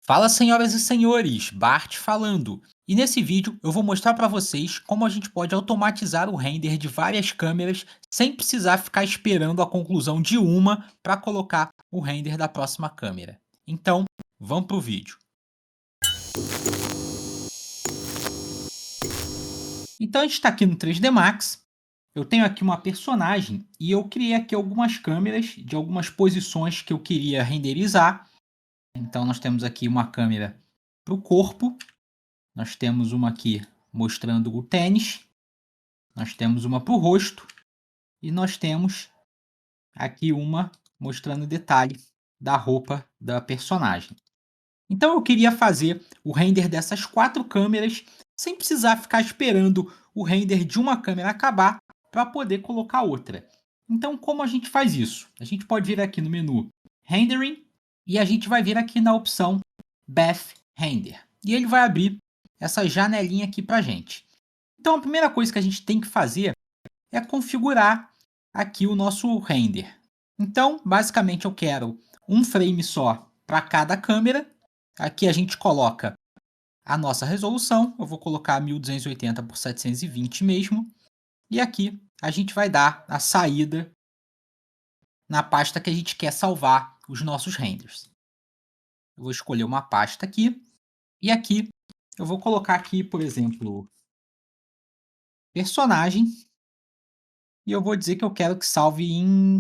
Fala, senhoras e senhores, Bart falando. E nesse vídeo eu vou mostrar para vocês como a gente pode automatizar o render de várias câmeras sem precisar ficar esperando a conclusão de uma para colocar o render da próxima câmera. Então, vamos pro vídeo. Então a gente está aqui no 3D Max. Eu tenho aqui uma personagem e eu criei aqui algumas câmeras de algumas posições que eu queria renderizar. Então nós temos aqui uma câmera para o corpo. Nós temos uma aqui mostrando o tênis, nós temos uma para o rosto e nós temos aqui uma mostrando o detalhe da roupa da personagem. Então eu queria fazer o render dessas 4 câmeras sem precisar ficar esperando o render de uma câmera acabar para poder colocar outra. Então como a gente faz isso? A gente pode vir aqui no menu Rendering e a gente vai vir aqui na opção Bath Render. E ele vai abrir essa janelinha aqui para a gente. Então a primeira coisa que a gente tem que fazer é configurar aqui o nosso render. Então basicamente eu quero um frame só para cada câmera. Aqui a gente coloca a nossa resolução, eu vou colocar 1280 por 720 mesmo. E aqui a gente vai dar a saída na pasta que a gente quer salvar os nossos renders. Eu vou escolher uma pasta aqui e aqui eu vou colocar aqui, por exemplo, personagem, e eu vou dizer que eu quero que salve em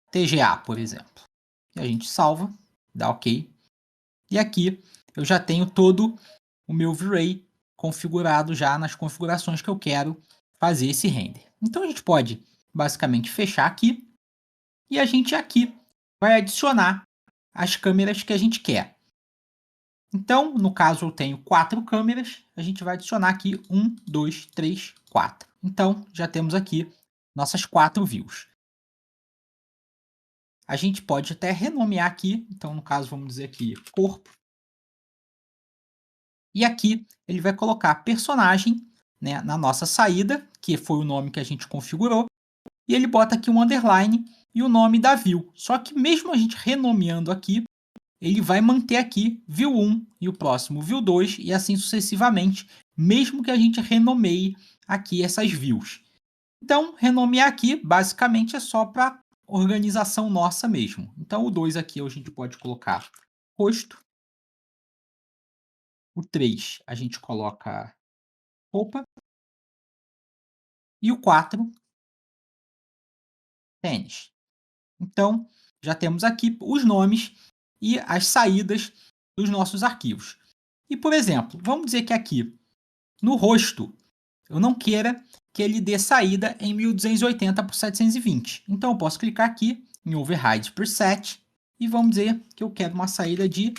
TGA, por exemplo. E a gente salva, dá OK. E aqui eu já tenho todo o meu V-Ray configurado já nas configurações que eu quero fazer esse render. Então a gente pode basicamente fechar aqui e a gente aqui vai adicionar as câmeras que a gente quer. Então, no caso eu tenho 4 câmeras, a gente vai adicionar aqui 1, 2, 3, 4. Então já temos aqui nossas 4 views. A gente pode até renomear aqui, então no caso vamos dizer aqui corpo. E aqui ele vai colocar personagem, né, na nossa saída, que foi o nome que a gente configurou, e ele bota aqui um underline e o nome da view. Só que mesmo a gente renomeando aqui, ele vai manter aqui view 1 e o próximo view 2 e assim sucessivamente, mesmo que a gente renomeie aqui essas views. Então, renomear aqui basicamente é só para organização nossa mesmo. Então, o 2 aqui a gente pode colocar rosto. O 3 a gente coloca roupa. E o 4, tênis. Então, já temos aqui os nomes e as saídas dos nossos arquivos. E, por exemplo, vamos dizer que aqui no rosto eu não queira que ele dê saída em 1280 por 720. Então eu posso clicar aqui em Override Preset e vamos dizer que eu quero uma saída de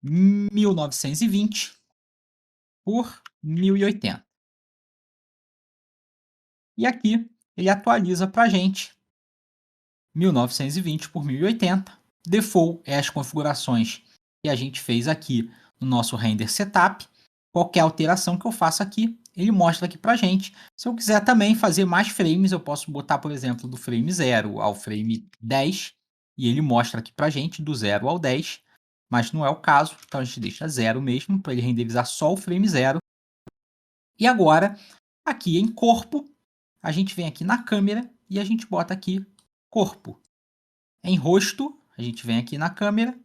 1920 por 1080. E aqui ele atualiza para a gente 1920 por 1080. Default é as configurações que a gente fez aqui no nosso render setup. Qualquer alteração que eu faça aqui, ele mostra aqui pra gente. Se eu quiser também fazer mais frames, eu posso botar, por exemplo, do frame 0 ao frame 10, e ele mostra aqui pra gente do 0 ao 10, mas não é o caso, então a gente deixa 0 mesmo, para ele renderizar só o frame 0. E agora, aqui em corpo, a gente vem aqui na câmera e a gente bota aqui corpo. Em rosto, a gente vem aqui na câmera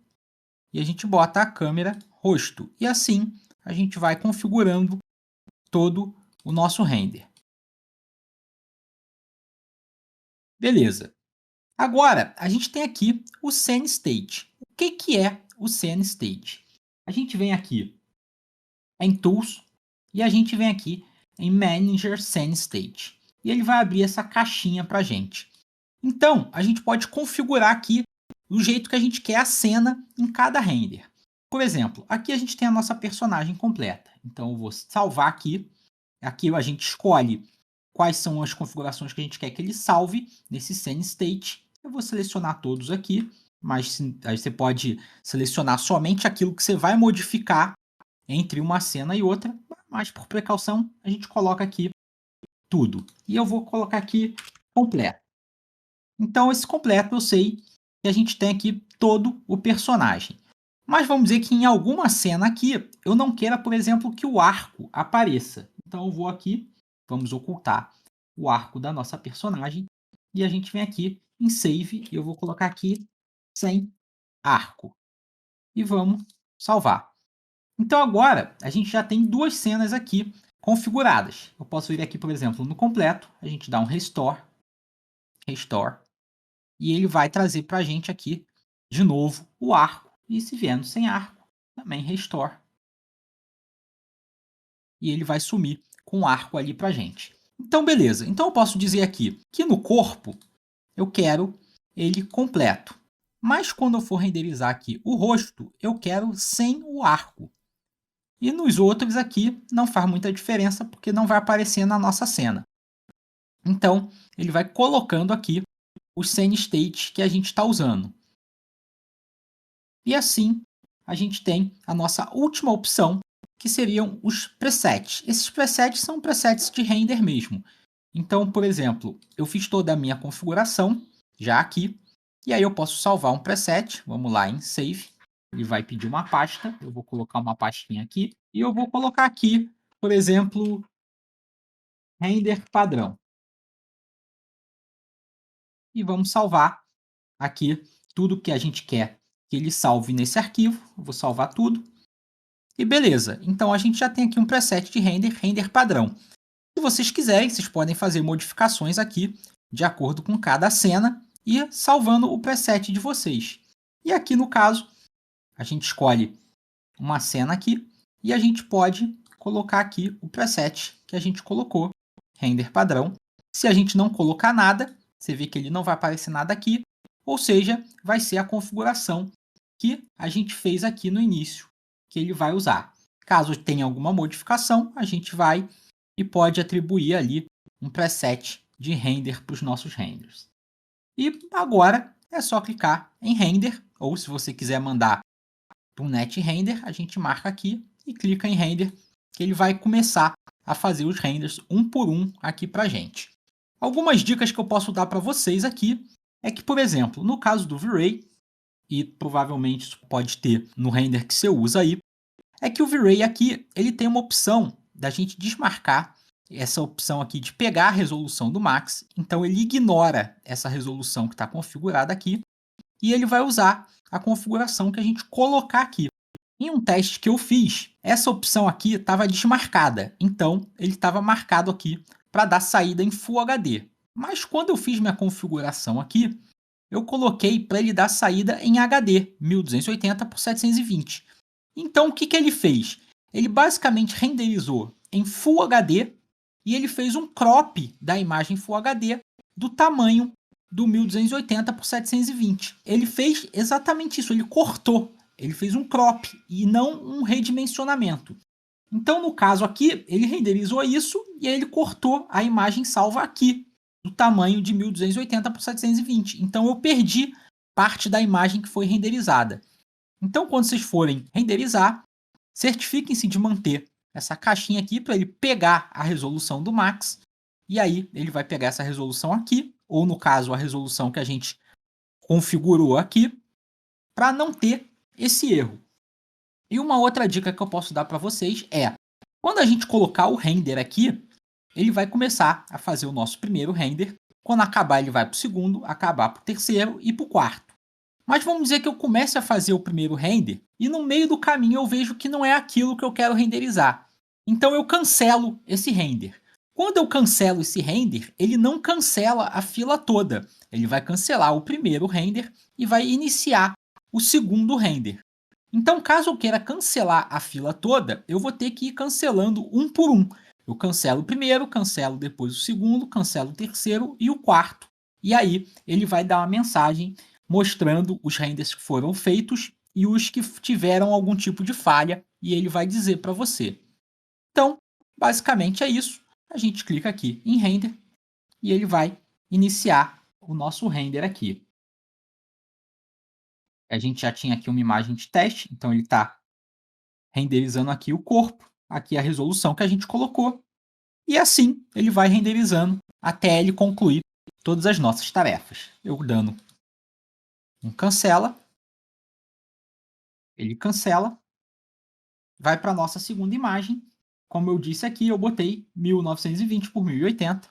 e a gente bota a câmera rosto. E assim a gente vai configurando todo o nosso render. Beleza. Agora, a gente tem aqui o Scene State. O que é o Scene State? A gente vem aqui em Tools e a gente vem aqui em Manager Scene State. E ele vai abrir essa caixinha para a gente. Então, a gente pode configurar aqui do jeito que a gente quer a cena em cada render. Por exemplo, aqui a gente tem a nossa personagem completa. Então eu vou salvar aqui. Aqui a gente escolhe quais são as configurações que a gente quer que ele salve nesse Scene State. Eu vou selecionar todos aqui, mas aí você pode selecionar somente aquilo que você vai modificar entre uma cena e outra, mas por precaução a gente coloca aqui tudo. E eu vou colocar aqui completo. Então esse completo eu sei que a gente tem aqui todo o personagem. Mas vamos dizer que em alguma cena aqui, eu não queira, por exemplo, que o arco apareça. Então eu vou aqui, vamos ocultar o arco da nossa personagem, e a gente vem aqui em Save, e eu vou colocar aqui sem arco. E vamos salvar. Então agora a gente já tem duas cenas aqui configuradas. Eu posso vir aqui, por exemplo, no completo, a gente dá um Restore, e ele vai trazer para a gente aqui, de novo, o arco. E se vier sem arco, também Restore. E ele vai sumir com o arco ali para a gente. Então, beleza. Então eu posso dizer aqui que no corpo eu quero ele completo. Mas quando eu for renderizar aqui o rosto, eu quero sem o arco. E nos outros aqui não faz muita diferença porque não vai aparecer na nossa cena. Então, ele vai colocando aqui os scene states que a gente está usando. E assim, a gente tem a nossa última opção, que seriam os presets. Esses presets são presets de render mesmo. Então, por exemplo, eu fiz toda a minha configuração já aqui, e aí eu posso salvar um preset. Vamos lá em Save. Ele vai pedir uma pasta, eu vou colocar uma pastinha aqui, e eu vou colocar aqui, por exemplo, render padrão. E vamos salvar aqui tudo que a gente quer que ele salve nesse arquivo. Eu vou salvar tudo. E beleza, então a gente já tem aqui um preset de render padrão. Se vocês quiserem, vocês podem fazer modificações aqui de acordo com cada cena e salvando o preset de vocês. E aqui no caso, a gente escolhe uma cena aqui e a gente pode colocar aqui o preset que a gente colocou, render padrão. Se a gente não colocar nada, você vê que ele não vai aparecer nada aqui, ou seja, vai ser a configuração que a gente fez aqui no início, que ele vai usar. Caso tenha alguma modificação, a gente vai e pode atribuir ali um preset de render para os nossos renders. E agora é só clicar em render, ou se você quiser mandar para um net render, a gente marca aqui e clica em render, que ele vai começar a fazer os renders um por um aqui para a gente. Algumas dicas que eu posso dar para vocês aqui é que, por exemplo, no caso do V-Ray, e provavelmente isso pode ter no render que você usa aí, é que o V-Ray aqui ele tem uma opção da gente desmarcar essa opção aqui de pegar a resolução do Max, então ele ignora essa resolução que está configurada aqui e ele vai usar a configuração que a gente colocar aqui. Em um teste que eu fiz, essa opção aqui estava desmarcada, então ele estava marcado aqui para dar saída em Full HD. Mas quando eu fiz minha configuração aqui, eu coloquei para ele dar saída em HD, 1280 por 720. Então o que ele fez? Ele basicamente renderizou em Full HD e ele fez um crop da imagem Full HD do tamanho do 1280 por 720. Ele fez exatamente isso, ele cortou, ele fez um crop e não um redimensionamento. Então, no caso aqui, ele renderizou isso e aí ele cortou a imagem salva aqui, do tamanho de 1280 por 720. Então, eu perdi parte da imagem que foi renderizada. Então, quando vocês forem renderizar, certifiquem-se de manter essa caixinha aqui para ele pegar a resolução do Max. E aí, ele vai pegar essa resolução aqui, ou no caso, a resolução que a gente configurou aqui, para não ter esse erro. E uma outra dica que eu posso dar para vocês é, quando a gente colocar o render aqui, ele vai começar a fazer o nosso primeiro render. Quando acabar, ele vai para o segundo, acabar para o terceiro e para o quarto. Mas vamos dizer que eu comece a fazer o primeiro render e no meio do caminho eu vejo que não é aquilo que eu quero renderizar. Então eu cancelo esse render. Quando eu cancelo esse render, ele não cancela a fila toda. Ele vai cancelar o primeiro render e vai iniciar o segundo render. Então, caso eu queira cancelar a fila toda, eu vou ter que ir cancelando um por um. Eu cancelo o primeiro, cancelo depois o segundo, cancelo o terceiro e o quarto. E aí ele vai dar uma mensagem mostrando os renders que foram feitos e os que tiveram algum tipo de falha, e ele vai dizer para você. Então, basicamente é isso. A gente clica aqui em render e ele vai iniciar o nosso render aqui. A gente já tinha aqui uma imagem de teste, então ele está renderizando aqui o corpo, aqui a resolução que a gente colocou, e assim ele vai renderizando até ele concluir todas as nossas tarefas. Eu dando um cancela, Ele cancela, vai para a nossa segunda imagem. Como eu disse aqui, eu botei 1920 por 1080.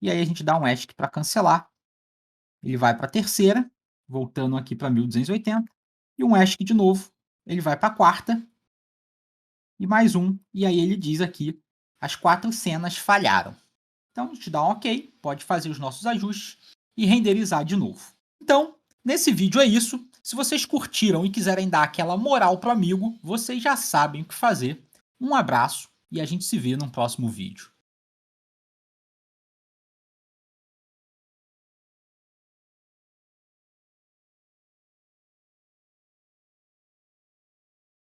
E aí a gente dá um ESC para cancelar. Ele vai para a terceira, voltando aqui para 1280. E um ESC de novo. Ele vai para a quarta. E mais um. E aí ele diz aqui, as 4 cenas falharam. Então a gente dá um OK, pode fazer os nossos ajustes e renderizar de novo. Então, nesse vídeo é isso. Se vocês curtiram e quiserem dar aquela moral pro amigo, vocês já sabem o que fazer. Um abraço e a gente se vê no próximo vídeo.